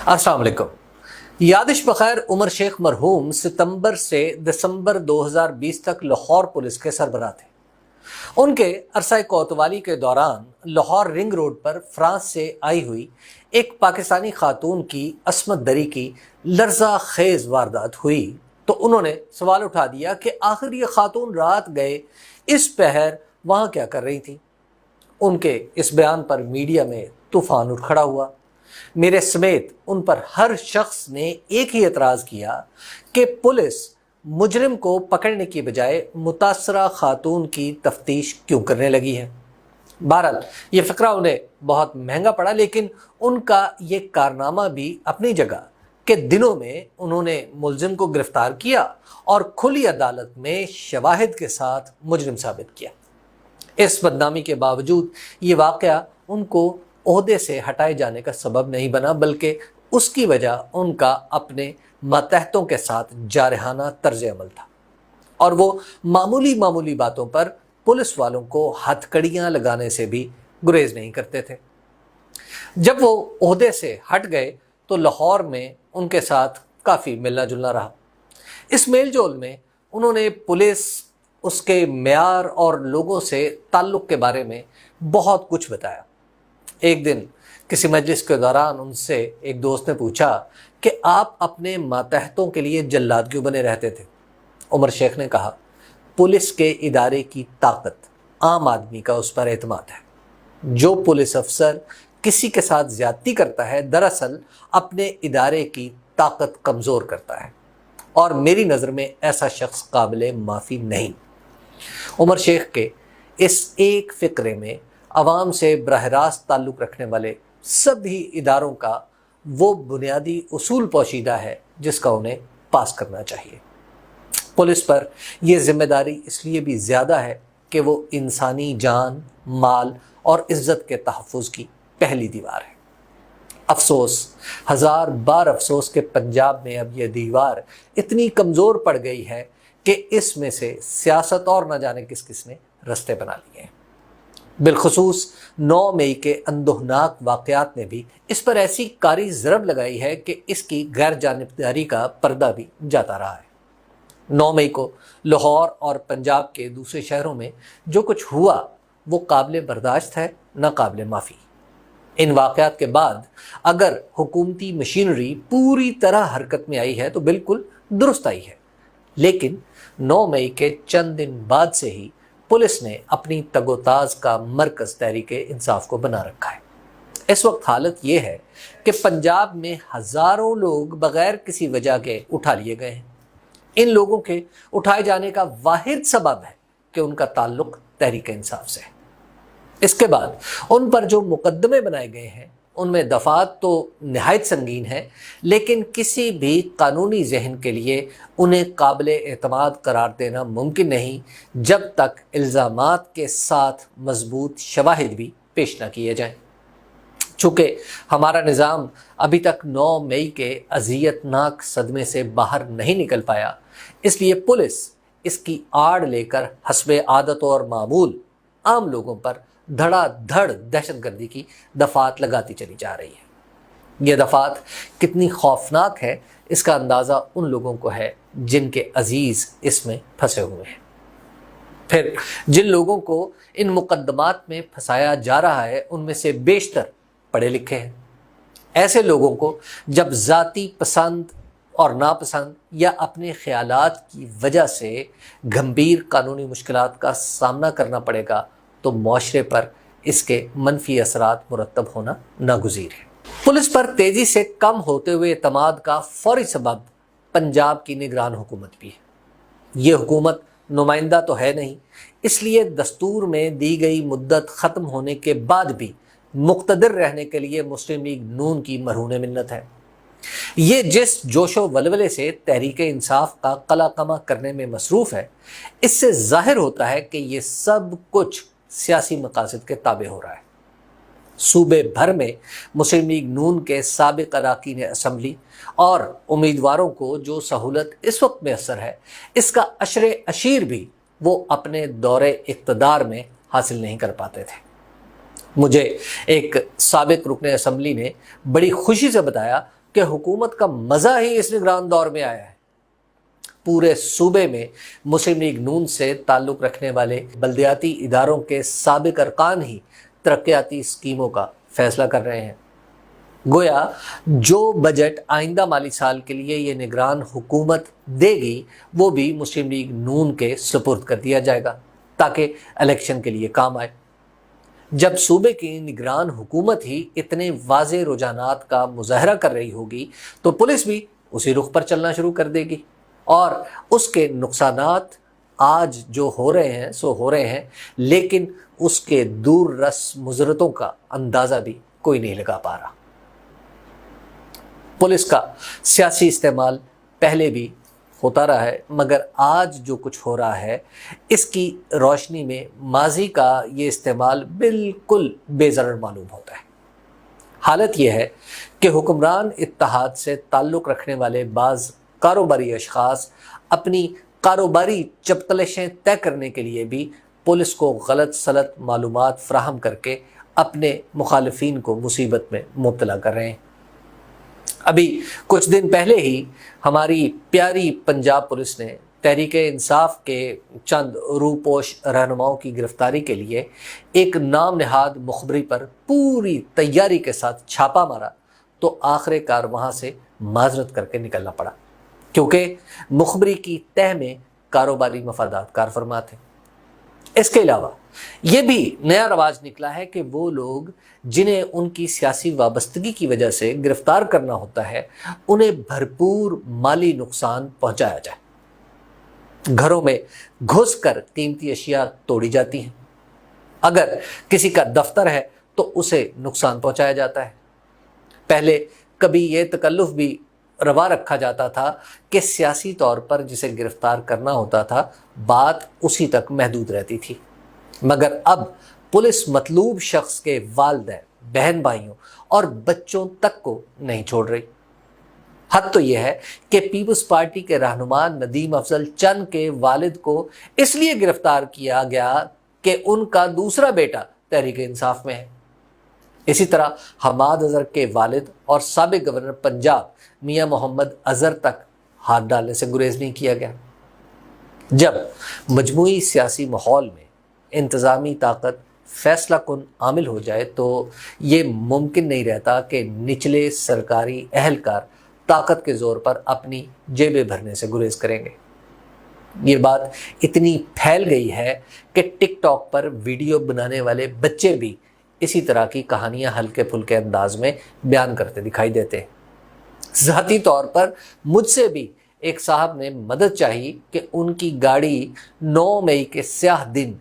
अस्सलाम वालेकुम। यादिश बखैर उमर शेख मरहूम सितंबर से दिसंबर 2020 तक लाहौर पुलिस के सरबराह थे। उनके अरसा कोतवाली के दौरान लाहौर रिंग रोड पर फ्रांस से आई हुई एक पाकिस्तानी खातून की असमत दरी की लर्जा खेज वारदात हुई तो उन्होंने सवाल उठा दिया कि आखिर ये खातून रात गए इस पहर वहाँ क्या कर रही थी। उनके इस बयान पर मीडिया में तूफान उठ खड़ा हुआ। मेरे समेत उन पर हर शख्स ने एक ही एतराज़ किया कि पुलिस मुजरिम को पकड़ने की बजाय मुतासरा खातून की तफ्तीश क्यों करने लगी है। बहरहाल ये फ़िक्रा उन्हें बहुत महंगा पड़ा, लेकिन उनका ये कारनामा भी अपनी जगह कि दिनों में उन्होंने मुलजिम को गिरफ्तार किया और खुली अदालत में शवाहिद के साथ मुजरिम साबित किया। इस बदनामी के बावजूद ये वाक़या उनको ओहदे से हटाए जाने का सबब नहीं बना, बल्कि उसकी वजह उनका अपने मातहतों के साथ जारहाना तर्ज अमल था और वो मामूली मामूली बातों पर पुलिस वालों को हथकड़ियाँ लगाने से भी गुरेज नहीं करते थे। जब वो ओहदे से हट गए तो लाहौर में उनके साथ काफ़ी मिलना जुलना रहा। इस मेल जोल में उन्होंने पुलिस, उसके मेयार और लोगों से ताल्लुक़ के बारे में बहुत कुछ बताया। एक दिन किसी मजलिस के दौरान उनसे एक दोस्त ने पूछा कि आप अपने मातहतों के लिए जल्लाद क्यों बने रहते थे। उमर शेख ने कहा, पुलिस के इदारे की ताकत आम आदमी का उस पर एतमाद है। जो पुलिस अफसर किसी के साथ ज्यादती करता है दरअसल अपने इदारे की ताकत कमज़ोर करता है और मेरी नज़र में ऐसा शख्स काबिल माफ़ी नहीं। उमर शेख के इस एक फ़िक्रे में आवाम से बराह रास्त ताल्लुक़ रखने वाले सभी इदारों का वो बुनियादी उसूल पोशीदा है जिसका उन्हें पास करना चाहिए। पुलिस पर यह ज़िम्मेदारी इसलिए भी ज़्यादा है कि वो इंसानी जान, माल और इज़्ज़त के तहफ़्फ़ुज़ की पहली दीवार है। अफसोस, हज़ार बार अफसोस के पंजाब में अब यह दीवार इतनी कमज़ोर पड़ गई है कि इसमें से सियासत और न जाने किस किस ने रस्ते बना लिए हैं। बिलखुसूस 9 मई के अंदोहनाक वाक़यात ने भी इस पर ऐसी कारी ज़रब लगाई है कि इसकी गैर जानिबदारी का पर्दा भी जाता रहा है। 9 मई को लाहौर और पंजाब के दूसरे शहरों में जो कुछ हुआ वो काबिल बर्दाश्त है, न काबिल माफ़ी। इन वाक़यात के बाद अगर हुकूमती मशीनरी पूरी तरह हरकत में आई है तो बिल्कुल दुरुस्त आई है, लेकिन 9 मई के चंद दिन बाद से ही पुलिस ने अपनी तगोताज का मरकज़ तहरीके इंसाफ को बना रखा है। इस वक्त हालत ये है कि पंजाब में हज़ारों लोग बग़ैर किसी वजह के उठा लिए गए हैं। इन लोगों के उठाए जाने का वाहिद सबब है कि उनका ताल्लुक़ तहरीके इंसाफ से है। इसके बाद उन पर जो मुकदमे बनाए गए हैं उनमें दफ़ात तो नहायत संगीन है, लेकिन किसी भी कानूनी जहन के लिए उन्हें काबिल एतमाद करार देना मुमकिन नहीं जब तक इल्ज़ामात के साथ मजबूत शवाहिद भी पेश न किए जाएं। चूँकि हमारा निज़ाम अभी तक 9 मई के अज़ियतनाक सदमे से बाहर नहीं निकल पाया, इसलिए पुलिस इसकी आड़ लेकर हस्बे आदत और मामूल आम लोगों पर धड़ाधड़ दहशतगर्दी की दफ़ात लगाती चली जा रही है। यह दफ़ात कितनी खौफनाक है इसका अंदाज़ा उन लोगों को है जिनके अजीज़ इसमें फंसे हुए हैं। फिर जिन लोगों को इन मुकद्दमात में फंसाया जा रहा है उनमें से बेशतर पढ़े लिखे हैं। ऐसे लोगों को जब ज़ाती पसंद और नापसंद या अपने ख़यालात की वजह से गंभीर कानूनी मुश्किलात का सामना करना पड़ेगा तो मुआशरे पर इसके मनफी असरात मुरतब होना नागुज़ीर है। पुलिस पर तेज़ी से कम होते हुए एतमाद का फौरी सबब पंजाब की निगरान हुकूमत भी है। ये हुकूमत नुमाइंदा तो है नहीं, इसलिए दस्तूर में दी गई मुद्दत ख़त्म होने के बाद भी मुक़्तदिर रहने के लिए मुस्लिम लीग नून की मरहून मिन्नत है। ये जिस जोशो वलवले से तहरीक इंसाफ का कला कमा करने में मसरूफ़ है, इससे ज़ाहिर होता है कि ये सब कुछ सियासी मकासद के ताबे हो रहा है। सूबे भर में मुस्लिम लीग नून के साबिक़ अरकान असम्बली और उम्मीदवारों को जो सहूलत इस वक्त मैसर है, इसका अशरे अशीर भी वो अपने दौरे इक़्तिदार में हासिल नहीं कर पाते थे। मुझे एक साबिक़ रुकने असम्बली ने बड़ी खुशी से बताया کہ حکومت کا مزہ ہی اس نگران دور میں آیا ہے۔ پورے صوبے میں مسلم لیگ نون سے تعلق رکھنے والے بلدیاتی اداروں کے سابق ارکان ہی ترقیاتی اسکیموں کا فیصلہ کر رہے ہیں۔ گویا جو بجٹ آئندہ مالی سال کے لیے یہ نگران حکومت دے گی وہ بھی مسلم لیگ نون کے سپرد کر دیا جائے گا تاکہ الیکشن کے لیے کام آئے۔ جب صوبے کی نگران حکومت ہی اتنے واضح رجحانات کا مظاہرہ کر رہی ہوگی تو پولیس بھی اسی رخ پر چلنا شروع کر دے گی، اور اس کے نقصانات آج جو ہو رہے ہیں سو ہو رہے ہیں، لیکن اس کے دور رس مضرتوں کا اندازہ بھی کوئی نہیں لگا پا رہا۔ پولیس کا سیاسی استعمال پہلے بھی ہوتا رہا ہے، مگر آج جو کچھ ہو رہا ہے اس کی روشنی میں ماضی کا یہ استعمال بالکل بے ضرر معلوم ہوتا ہے۔ حالت یہ ہے کہ حکمران اتحاد سے تعلق رکھنے والے بعض کاروباری اشخاص اپنی کاروباری چپتلشیں طے کرنے کے لیے بھی پولیس کو غلط سلط معلومات فراہم کر کے اپنے مخالفین کو مصیبت میں مبتلا کر رہے ہیں۔ ابھی کچھ دن پہلے ہی ہماری پیاری پنجاب پولیس نے تحریک انصاف کے چند روپوش رہنماؤں کی گرفتاری کے لیے ایک نام نہاد مخبری پر پوری تیاری کے ساتھ چھاپا مارا تو آخر کار وہاں سے معذرت کر کے نکلنا پڑا، کیونکہ مخبری کی تہ میں کاروباری مفادات کار فرما تھے۔ اس کے علاوہ یہ بھی نیا رواج نکلا ہے کہ وہ لوگ جنہیں ان کی سیاسی وابستگی کی وجہ سے گرفتار کرنا ہوتا ہے انہیں بھرپور مالی نقصان پہنچایا جائے۔ گھروں میں گھس کر قیمتی اشیاء توڑی جاتی ہیں، اگر کسی کا دفتر ہے تو اسے نقصان پہنچایا جاتا ہے۔ پہلے کبھی یہ تکلف بھی روا رکھا جاتا تھا کہ سیاسی طور پر جسے گرفتار کرنا ہوتا تھا بات اسی تک محدود رہتی تھی، مگر اب پولیس مطلوب شخص کے والدین، بہن بھائیوں اور بچوں تک کو نہیں چھوڑ رہی۔ حد تو یہ ہے کہ پیپلز پارٹی کے رہنما ندیم افضل چند کے والد کو اس لیے گرفتار کیا گیا کہ ان کا دوسرا بیٹا تحریک انصاف میں ہے۔ اسی طرح حماد اظہر کے والد اور سابق گورنر پنجاب میاں محمد اظہر تک ہاتھ ڈالنے سے گریز نہیں کیا گیا۔ جب مجموعی سیاسی ماحول میں انتظامی طاقت فیصلہ کن عامل ہو جائے تو یہ ممکن نہیں رہتا کہ نچلے سرکاری اہلکار طاقت کے زور پر اپنی جیبیں بھرنے سے گریز کریں گے۔ یہ بات اتنی پھیل گئی ہے کہ ٹک ٹاک پر ویڈیو بنانے والے بچے بھی اسی طرح کی کہانیاں ہلکے پھلکے انداز میں بیان کرتے دکھائی دیتے ہیں۔ ذاتی طور پر مجھ سے بھی ایک صاحب نے مدد چاہی کہ ان کی گاڑی 9 مئی کے سیاہ دن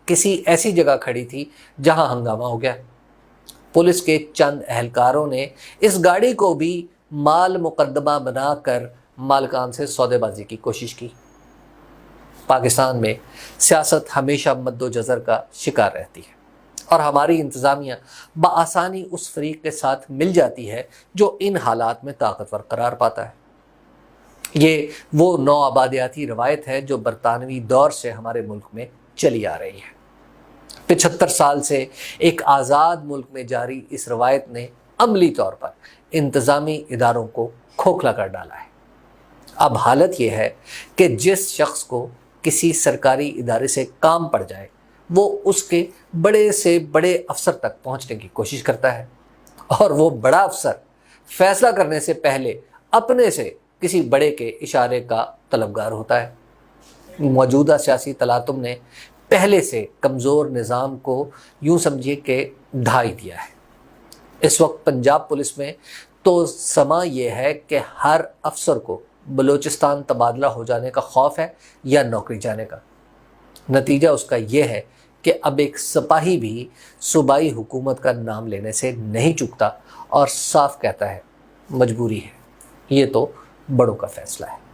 کسی ایسی جگہ کھڑی تھی جہاں ہنگامہ ہو گیا۔ پولیس کے چند اہلکاروں نے اس گاڑی کو بھی مال مقدمہ بنا کر مالکان سے سودے بازی کی کوشش کی۔ پاکستان میں سیاست ہمیشہ مد و جزر کا شکار رہتی ہے، اور ہماری انتظامیہ بآسانی اس فریق کے ساتھ مل جاتی ہے جو ان حالات میں طاقتور قرار پاتا ہے۔ یہ وہ نو آبادیاتی روایت ہے جو برطانوی دور سے ہمارے ملک میں چلی آ رہی ہے۔ 75 سال سے ایک آزاد ملک میں جاری اس روایت نے عملی طور پر انتظامی اداروں کو کھوکھلا کر ڈالا ہے۔ اب حالت یہ ہے کہ جس شخص کو کسی سرکاری ادارے سے کام پڑ جائے وہ اس کے بڑے سے بڑے افسر تک پہنچنے کی کوشش کرتا ہے، اور وہ بڑا افسر فیصلہ کرنے سے پہلے اپنے سے کسی بڑے کے اشارے کا طلبگار ہوتا ہے۔ موجودہ سیاسی تلاطم نے پہلے سے کمزور نظام کو یوں سمجھیے کہ ڈھائی دیا ہے۔ اس وقت پنجاب پولیس میں تو سما یہ ہے کہ ہر افسر کو بلوچستان تبادلہ ہو جانے کا خوف ہے یا نوکری جانے کا۔ نتیجہ اس کا یہ ہے کہ اب ایک سپاہی بھی صوبائی حکومت کا نام لینے سے نہیں چکتا اور صاف کہتا ہے مجبوری ہے، یہ تو بڑوں کا فیصلہ ہے۔